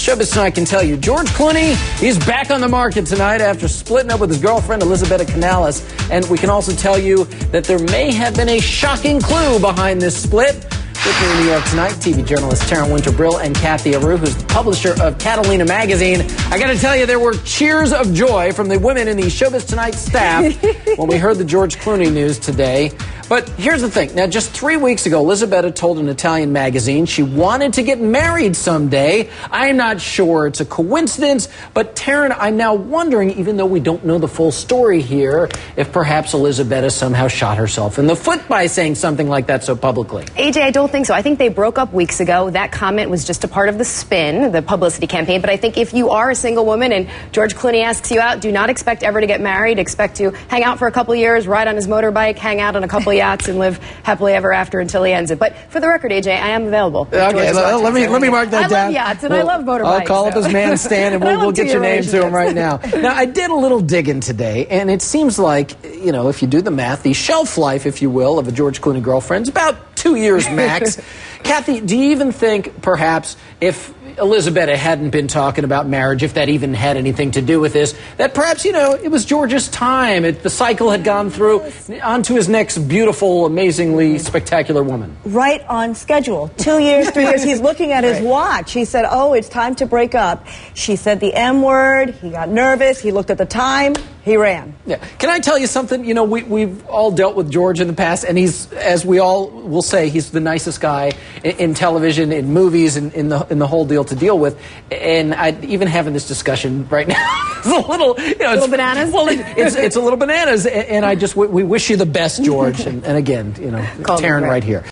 Showbiz Tonight can tell you, George Clooney, he's back on the market tonight after splitting up with his girlfriend, Elisabetta Canalis. And we can also tell you that there may have been a shocking clue behind this split. With me in New York tonight, TV journalist Taryn Winter-Brill and Kathy Aru, who's the publisher of Catalina magazine. I got to tell you, there were cheers of joy from the women in the Showbiz Tonight staff when we heard the George Clooney news today. But here's the thing. Now, just 3 weeks ago, Elisabetta told an Italian magazine she wanted to get married someday. I'm not sure it's a coincidence, but Taryn, I'm now wondering, even though we don't know the full story here, if perhaps Elisabetta somehow shot herself in the foot by saying something like that so publicly. AJ, I don't think so. I think they broke up weeks ago. That comment was just a part of the spin, the publicity campaign. But I think if you are a single woman and George Clooney asks you out, do not expect ever to get married. Expect to hang out for a couple years, ride on his motorbike, hang out on a couple yachts, and live happily ever after until he ends it. But for the record, AJ, I am available. Okay, let me mark that down. I love yachts and I love motorbikes. I'll call up his man Stan and we'll get your name to him right now. Now, I did a little digging today, and it seems like, you know, if you do the math, the shelf life, if you will, of a George Clooney girlfriend is about 2 years max. Kathy, do you even think perhaps if Elisabetta hadn't been talking about marriage, if that even had anything to do with this, that perhaps, you know, it was George's time. The cycle had gone through onto his next beautiful, amazingly spectacular woman. Right on schedule. 2 years, 3 years. He's looking at his watch. He said, oh, it's time to break up. She said the M word. He got nervous. He looked at the time. He ran. Yeah. Can I tell you something? You know, we've all dealt with George in the past, and he's, as we all will say, he's the nicest guy in television, in movies, in the whole deal to deal with. And even having this discussion right now is a little, you know, it's bananas. Well, it's a little bananas, and we wish you the best, George. And again, you know, Taryn right here.